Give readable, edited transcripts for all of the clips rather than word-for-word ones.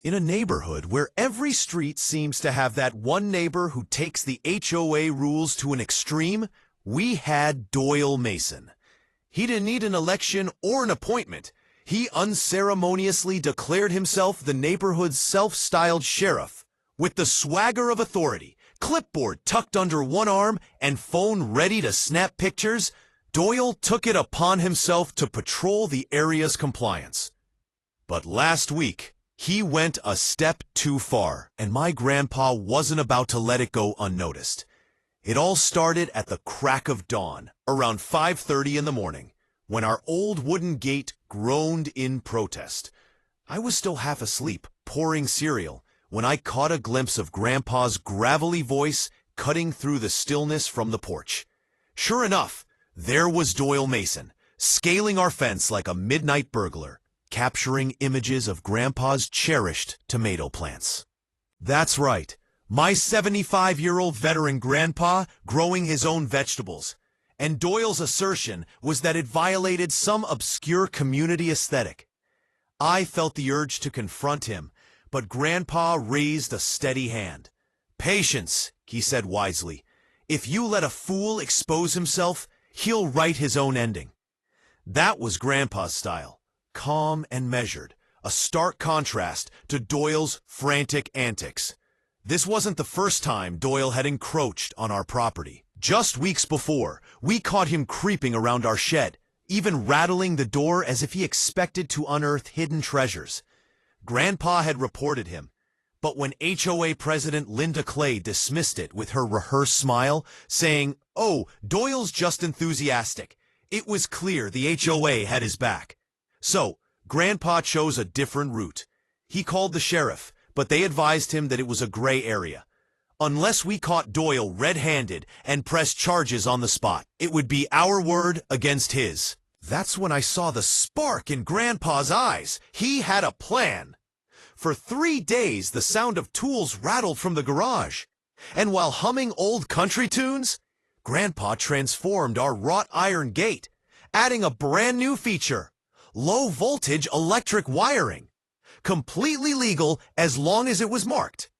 In a neighborhood where every street seems to have that one neighbor who takes the HOA rules to an extreme, we had Doyle Mason. He didn't need an election or an appointment. He unceremoniously declared himself the neighborhood's self-styled sheriff. With the swagger of authority, clipboard tucked under one arm, and phone ready to snap pictures, Doyle took it upon himself to patrol the area's compliance. But last week, he went a step too far, and my grandpa wasn't about to let it go unnoticed. It all started at the crack of dawn, around 5:30 in the morning, when our old wooden gate groaned in protest. I was still half asleep, pouring cereal, when I caught a glimpse of Grandpa's gravelly voice cutting through the stillness from the porch. Sure enough, there was Doyle Mason, scaling our fence like a midnight burglar, capturing images of Grandpa's cherished tomato plants. That's right, my 75-year-old veteran grandpa growing his own vegetables. And Doyle's assertion was that it violated some obscure community aesthetic. I felt the urge to confront him, but Grandpa raised a steady hand. "Patience," he said wisely. "If you let a fool expose himself, he'll write his own ending." That was Grandpa's style, calm and measured, a stark contrast to Doyle's frantic antics. This wasn't the first time Doyle had encroached on our property. Just weeks before, we caught him creeping around our shed, even rattling the door as if he expected to unearth hidden treasures. Grandpa had reported him, but when HOA President Linda Clay dismissed it with her rehearsed smile, saying, "Oh, Doyle's just enthusiastic," it was clear the HOA had his back. So, Grandpa chose a different route. He called the sheriff, but they advised him that it was a gray area. Unless we caught Doyle red-handed and pressed charges on the spot, it would be our word against his. That's when I saw the spark in Grandpa's eyes. He had a plan. For 3 days, the sound of tools rattled from the garage. And while humming old country tunes, Grandpa transformed our wrought iron gate, adding a brand new feature: low-voltage electric wiring. Completely legal as long as it was marked.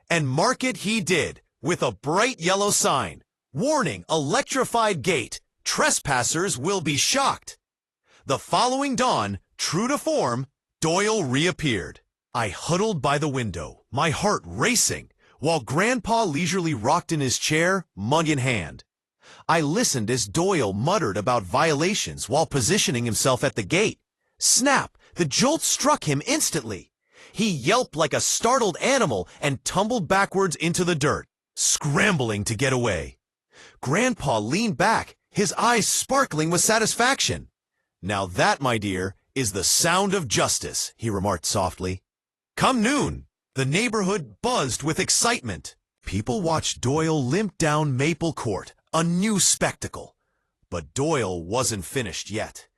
And mark it he did, with a bright yellow sign: "Warning, electrified gate. Trespassers will be shocked." The following dawn, true to form, Doyle reappeared. I huddled by the window, my heart racing, while Grandpa leisurely rocked in his chair, mug in hand. I listened as Doyle muttered about violations while positioning himself at the gate. Snap! The jolt struck him instantly. He yelped like a startled animal and tumbled backwards into the dirt, scrambling to get away. Grandpa leaned back, his eyes sparkling with satisfaction. "Now that, my dear, is the sound of justice," he remarked softly. Come noon, the neighborhood buzzed with excitement. People watched Doyle limp down Maple Court, a new spectacle. But Doyle wasn't finished yet.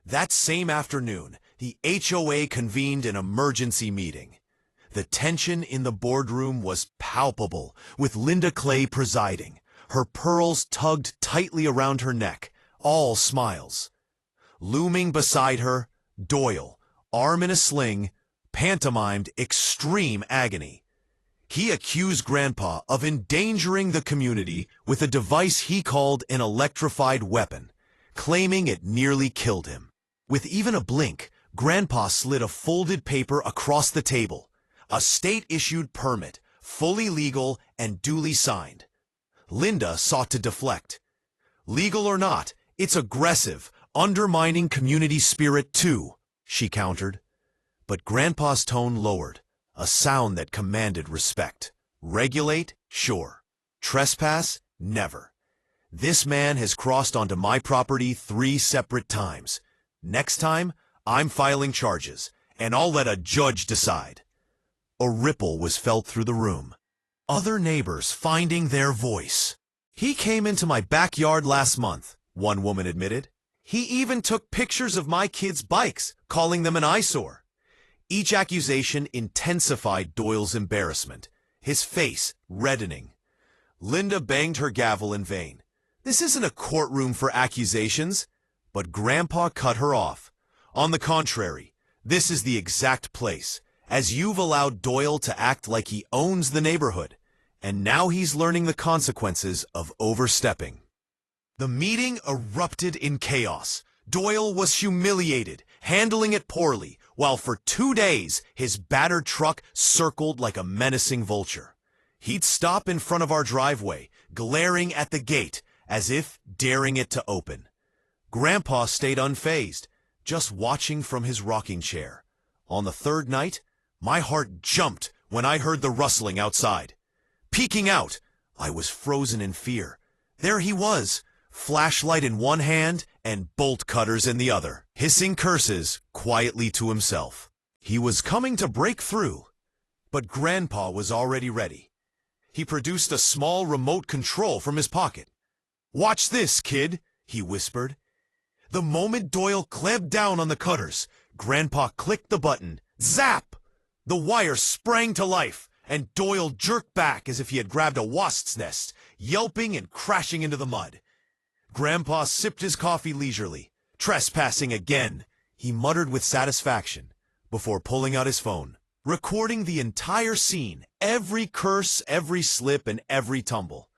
That same afternoon, the HOA convened an emergency meeting. The tension in the boardroom was palpable, with Linda Clay presiding, her pearls tugged tightly around her neck, all smiles. Looming beside her, Doyle, arm in a sling, pantomimed extreme agony. He accused Grandpa of endangering the community with a device he called an electrified weapon, claiming it nearly killed him. With even a blink, Grandpa slid a folded paper across the table, a state-issued permit, fully legal and duly signed. Linda sought to deflect. "Legal or not, it's aggressive, undermining community spirit too," she countered. But Grandpa's tone lowered, a sound that commanded respect. "Regulate? Sure. Trespass? Never. This man has crossed onto my property 3 separate times. Next time, I'm filing charges, and I'll let a judge decide." A ripple was felt through the room. Other neighbors finding their voice. "He came into my backyard last month," one woman admitted. "He even took pictures of my kids' bikes, calling them an eyesore." Each accusation intensified Doyle's embarrassment, his face reddening. Linda banged her gavel in vain. "This isn't a courtroom for accusations." But Grandpa cut her off. "On the contrary, this is the exact place, as you've allowed Doyle to act like he owns the neighborhood, and now he's learning the consequences of overstepping. The meeting erupted in chaos. Doyle was humiliated, handling it poorly, while for 2 days his battered truck circled like a menacing vulture. He'd stop in front of our driveway, glaring at the gate, as if daring it to open. Grandpa stayed unfazed, just watching from his rocking chair. On the 3rd night, my heart jumped when I heard the rustling outside. Peeking out, I was frozen in fear. There he was, flashlight in one hand and bolt cutters in the other, hissing curses quietly to himself. He was coming to break through, but Grandpa was already ready. He produced a small remote control from his pocket. "Watch this, kid," he whispered. The moment Doyle clamped down on the cutters, Grandpa clicked the button. Zap! The wire sprang to life, and Doyle jerked back as if he had grabbed a wasp's nest, yelping and crashing into the mud. Grandpa sipped his coffee leisurely. "Trespassing again," he muttered with satisfaction, before pulling out his phone, recording the entire scene, every curse, every slip, and every tumble.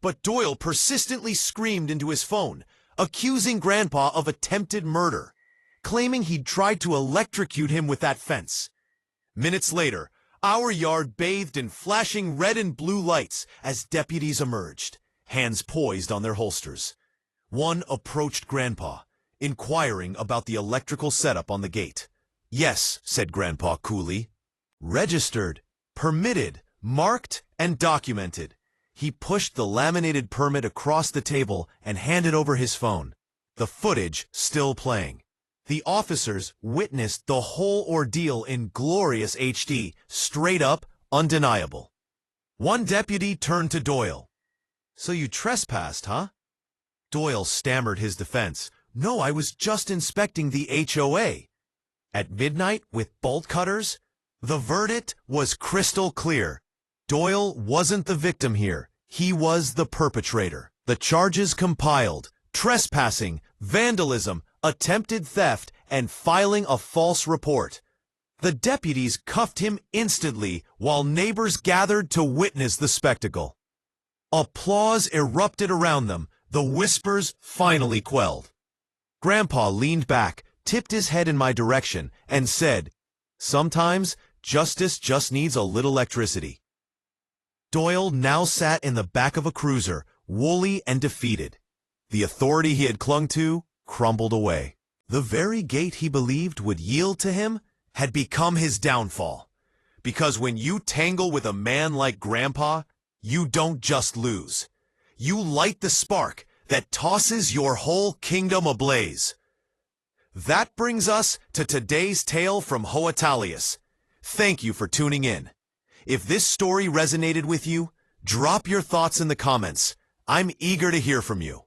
But Doyle persistently screamed into his phone, accusing Grandpa of attempted murder, claiming he'd tried to electrocute him with that fence. Minutes later, our yard bathed in flashing red and blue lights as deputies emerged, hands poised on their holsters. One approached Grandpa, inquiring about the electrical setup on the gate. "Yes," said Grandpa coolly. "Registered, permitted, marked, and documented." He pushed the laminated permit across the table and handed over his phone, the footage still playing. The officers witnessed the whole ordeal in glorious HD, straight up, undeniable. One deputy turned to Doyle. "So you trespassed, huh?" Doyle stammered his defense. "No, I was just inspecting the HOA. At midnight with bolt cutters?" The verdict was crystal clear. Doyle wasn't the victim here. He was the perpetrator. The charges compiled: trespassing, vandalism, attempted theft, and filing a false report. The deputies cuffed him instantly while neighbors gathered to witness the spectacle. Applause erupted around them, the whispers finally quelled. Grandpa leaned back, tipped his head in my direction, and said, "Sometimes justice just needs a little electricity." Doyle now sat in the back of a cruiser, woolly and defeated. The authority he had clung to crumbled away. The very gate he believed would yield to him had become his downfall. Because when you tangle with a man like Grandpa, you don't just lose. You light the spark that tosses your whole kingdom ablaze. That brings us to today's tale from HOA Tales. Thank you for tuning in. If this story resonated with you, drop your thoughts in the comments. I'm eager to hear from you.